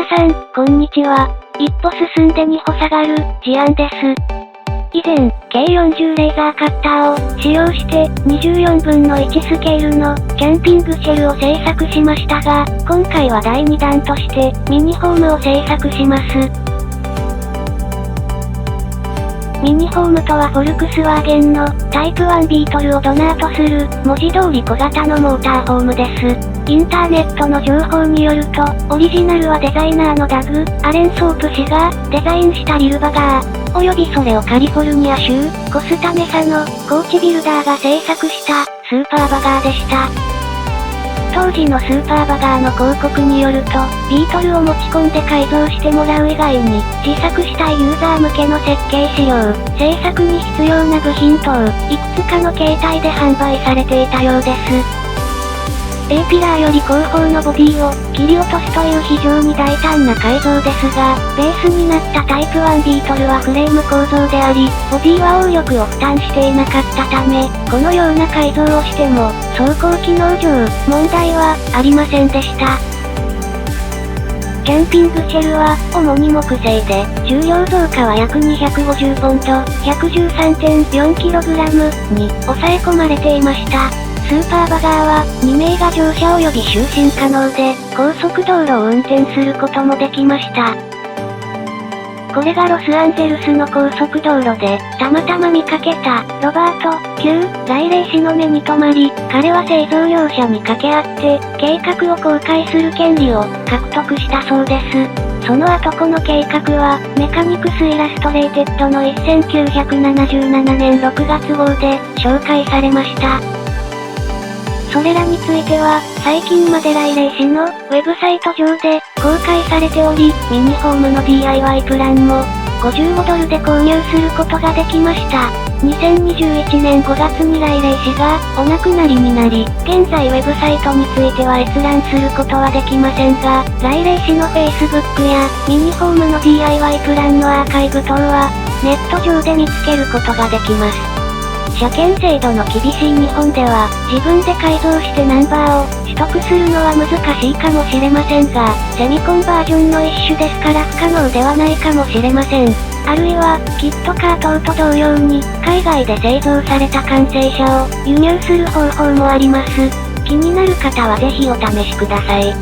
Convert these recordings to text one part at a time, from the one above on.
皆さん、こんにちは。一歩進んで二歩下がる、事案です。以前、計40レーザーカッターを使用して24分の1スケールのキャンピングシェルを製作しましたが、今回は第2弾としてミニホームを製作します。ミニホームとはフォルクスワーゲンのタイプ1ビートルをドナーとする文字通り小型のモーターホームです。インターネットの情報によると、オリジナルはデザイナーのダグ・アレンソープ氏がデザインしたリルバガー、およびそれをカリフォルニア州コスタメサのコーチビルダーが製作したスーパーバガーでした。当時のスーパーバガーの広告によると、ビートルを持ち込んで改造してもらう以外に、自作したいユーザー向けの設計資料、製作に必要な部品等、いくつかの形態で販売されていたようです。A ピラーより後方のボディを切り落とすという非常に大胆な改造ですが、ベースになったタイプ1ビートルはフレーム構造であり、ボディは応力を負担していなかったため、このような改造をしても、走行機能上、問題はありませんでした。キャンピングシェルは、主に木製で、重量増加は約250ポンド、113.4kg に抑え込まれていました。スーパーバガーは、2名が乗車及び就寝可能で、高速道路を運転することもできました。これがロスアンゼルスの高速道路で、たまたま見かけた、ロバート・旧ライレイ氏の目に留まり、彼は製造業者に掛け合って、計画を公開する権利を獲得したそうです。その後この計画は、メカニクスイラストレイテッドの1977年6月号で紹介されました。それらについては、最近までライレイ氏のウェブサイト上で公開されており、ミニホームの DIY プランも55ドルで購入することができました。2021年5月にライレイ氏がお亡くなりになり、現在ウェブサイトについては閲覧することはできませんが、ライレイ氏の Facebook やミニホームの DIY プランのアーカイブ等はネット上で見つけることができます。車検制度の厳しい日本では、自分で改造してナンバーを取得するのは難しいかもしれませんが、セミコンバージョンの一種ですから不可能ではないかもしれません。あるいは、キットカー等と同様に、海外で製造された完成車を輸入する方法もあります。気になる方はぜひお試しください。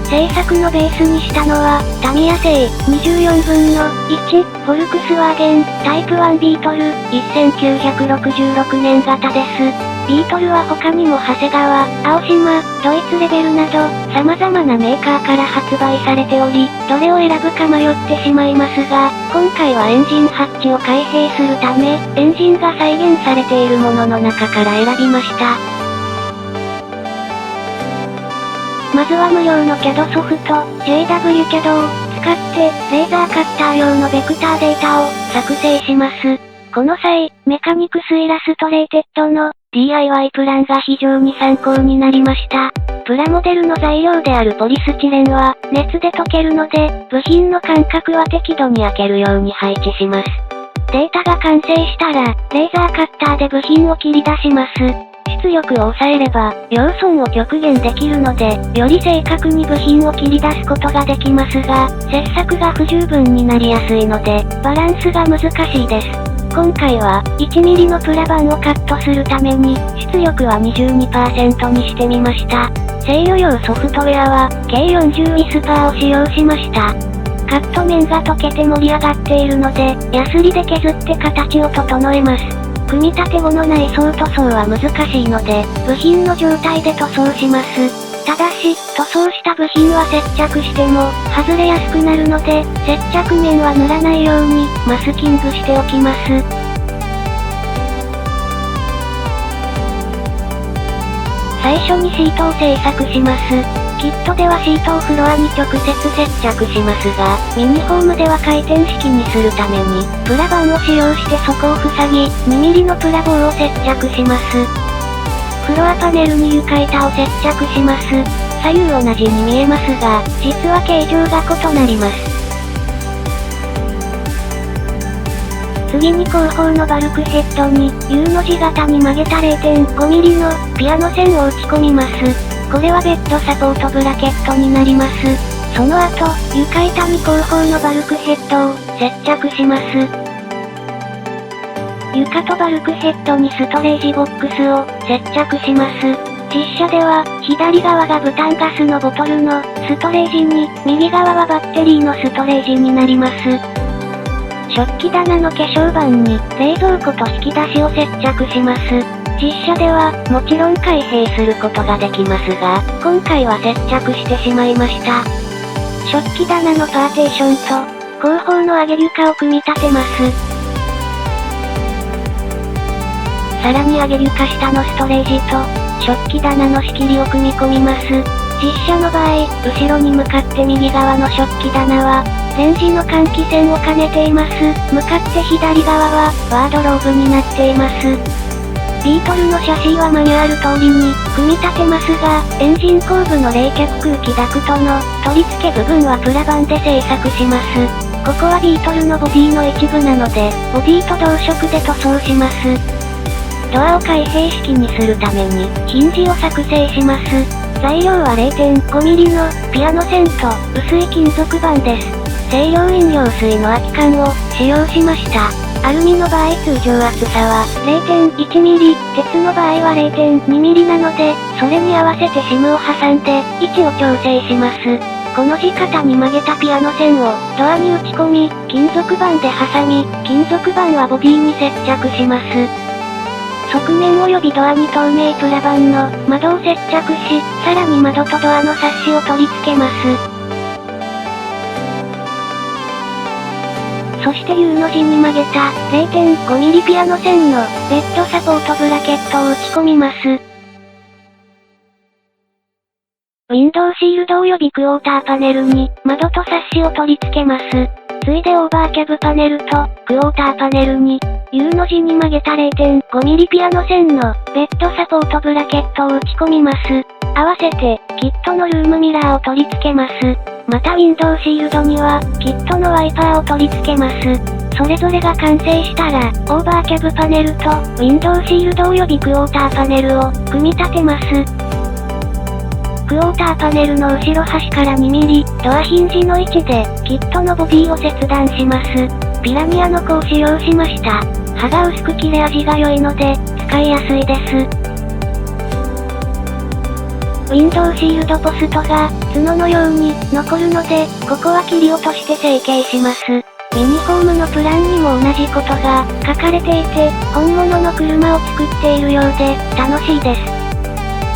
製作のベースにしたのは、タミヤ製24分の1、フォルクスワーゲン、タイプ1ビートル、1966年型です。ビートルは他にも長谷川、青島、ドイツレベルなど、様々なメーカーから発売されており、どれを選ぶか迷ってしまいますが、今回はエンジンハッチを開閉するため、エンジンが再現されているものの中から選びました。まずは無料の CAD ソフト、JW CAD を使って、レーザーカッター用のベクターデータを作成します。この際、メカニクスイラストレイテッドの DIY プランが非常に参考になりました。プラモデルの材料であるポリスチレンは熱で溶けるので、部品の間隔は適度に開けるように配置します。データが完成したら、レーザーカッターで部品を切り出します。出力を抑えれば、両損を極限できるので、より正確に部品を切り出すことができますが、切削が不十分になりやすいので、バランスが難しいです。今回は、1ミリのプラ板をカットするために、出力は 22% にしてみました。制御用ソフトウェアは、計40ウィスパーを使用しました。カット面が溶けて盛り上がっているので、ヤスリで削って形を整えます。組み立て後の内装塗装は難しいので、部品の状態で塗装します。ただし、塗装した部品は接着しても、外れやすくなるので、接着面は塗らないように、マスキングしておきます。最初にシートを製作します。キットではシートをフロアに直接接着しますが、ミニホームでは回転式にするために、プラ板を使用してそこを塞ぎ、2ミリのプラ棒を接着します。フロアパネルに床板を接着します。左右同じに見えますが、実は形状が異なります。次に後方のバルクヘッドに U の字型に曲げた 0.5 ミリのピアノ線を打ち込みます。これはベッドサポートブラケットになります。その後、床板に後方のバルクヘッドを接着します。床とバルクヘッドにストレージボックスを接着します。実車では、左側がブタンガスのボトルのストレージに、右側はバッテリーのストレージになります。食器棚の化粧板に冷蔵庫と引き出しを接着します。実車では、もちろん開閉することができますが、今回は接着してしまいました。食器棚のパーテーションと、後方の上げ床を組み立てます。さらに上げ床下のストレージと、食器棚の仕切りを組み込みます。実車の場合、後ろに向かって右側の食器棚は、レンジの換気扇を兼ねています。向かって左側は、ワードローブになっています。ビートルのシャシーはマニュアル通りに、組み立てますが、エンジン後部の冷却空気ダクトの取り付け部分はプラ板で製作します。ここはビートルのボディの一部なので、ボディと同色で塗装します。ドアを開閉式にするために、ヒンジを作成します。材料は 0.5mm のピアノ線と薄い金属板です。清涼飲料水の空き缶を使用しました。アルミの場合通常厚さは 0.1mm、鉄の場合は 0.2mm なので、それに合わせてシムを挟んで、位置を調整します。この字型に曲げたピアノ線をドアに打ち込み、金属板で挟み、金属板はボディに接着します。側面及びドアに透明プラ板の窓を接着し、さらに窓とドアのサッシを取り付けます。そして U の字に曲げた 0.5mm ピアノ線のベッドサポートブラケットを打ち込みます。ウィンドウシールド及びクォーターパネルに窓とサッシを取り付けます。ついでオーバーキャブパネルとクォーターパネルに U の字に曲げた 0.5mm ピアノ線のベッドサポートブラケットを打ち込みます。合わせてキットのルームミラーを取り付けます。またウィンドウシールドにはキットのワイパーを取り付けます。それぞれが完成したらオーバーキャブパネルとウィンドウシールド及びクォーターパネルを組み立てます。クォーターパネルの後ろ端から 2mm、ドアヒンジの位置で、キットのボディを切断します。ピラニアの子を使用しました。刃が薄く切れ味が良いので、使いやすいです。ウィンドウシールドポストが、角のように残るので、ここは切り落として成形します。ミニホームのプランにも同じことが書かれていて、本物の車を作っているようで、楽しいです。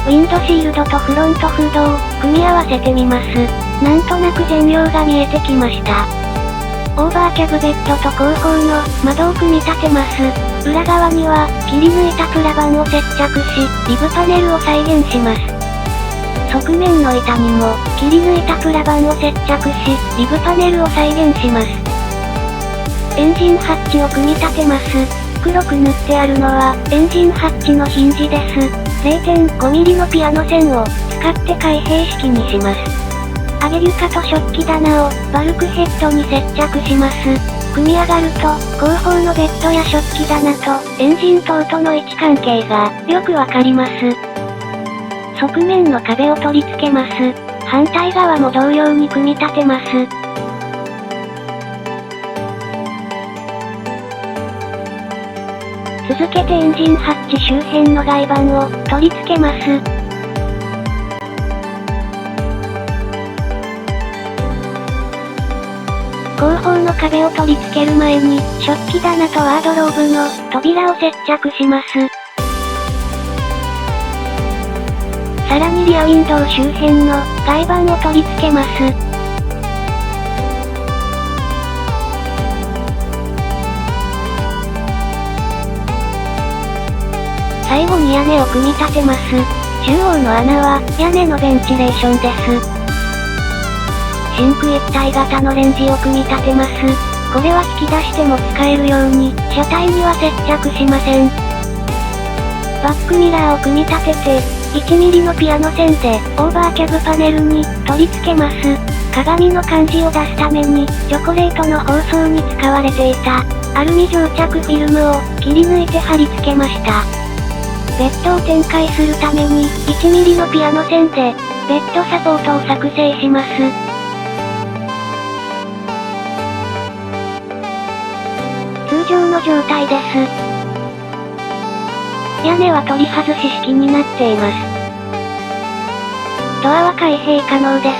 ウィンドシールドとフロントフードを組み合わせてみます。なんとなく全容が見えてきました。オーバーキャブベッドと後方の窓を組み立てます。裏側には切り抜いたプラ板を接着し、リブパネルを再現します。側面の板にも切り抜いたプラ板を接着し、リブパネルを再現します。エンジンハッチを組み立てます。黒く塗ってあるのはエンジンハッチのヒンジです。0.5mm のピアノ線を使って開閉式にします。上げ床と食器棚をバルクヘッドに接着します。組み上がると後方のベッドや食器棚とエンジン等との位置関係がよくわかります。側面の壁を取り付けます。反対側も同様に組み立てます。続けてエンジンハッチ周辺の外板を取り付けます。後方の壁を取り付ける前に食器棚とワードローブの扉を接着します。さらにリアウィンドウ周辺の外板を取り付けます。最後に屋根を組み立てます。中央の穴は屋根のベンチレーションです。シンク一体型のレンジを組み立てます。これは引き出しても使えるように車体には接着しません。バックミラーを組み立てて 1mm のピアノ線でオーバーキャブパネルに取り付けます。鏡の感じを出すためにチョコレートの包装に使われていたアルミ蒸着フィルムを切り抜いて貼り付けました。ベッドを展開するために 1mm のピアノ線でベッドサポートを作成します。状の状態です。屋根は取り外し式になっています。ドアは開閉可能です。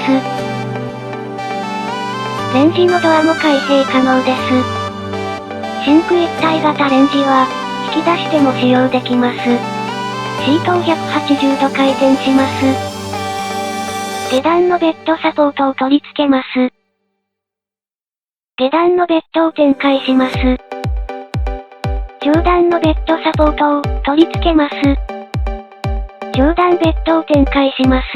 レンジのドアも開閉可能です。シンク一体型レンジは、引き出しても使用できます。シートを180度回転します。下段のベッドサポートを取り付けます。下段のベッドを展開します。上段のベッドサポートを取り付けます。上段ベッドを展開します。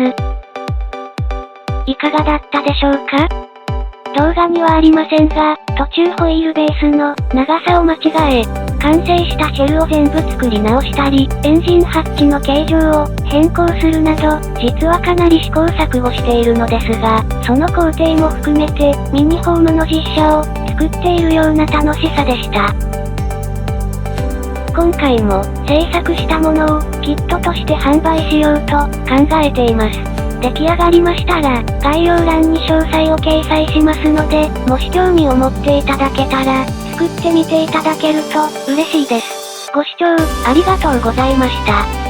いかがだったでしょうか？動画にはありませんが、途中ホイールベースの長さを間違え、完成したシェルを全部作り直したり、エンジンハッチの形状を変更するなど、実はかなり試行錯誤しているのですが、その工程も含めて、ミニホームの実写を作っているような楽しさでした。今回も制作したものをキットとして販売しようと考えています。出来上がりましたら、概要欄に詳細を掲載しますので、もし興味を持っていただけたら、作ってみていただけると嬉しいです。ご視聴ありがとうございました。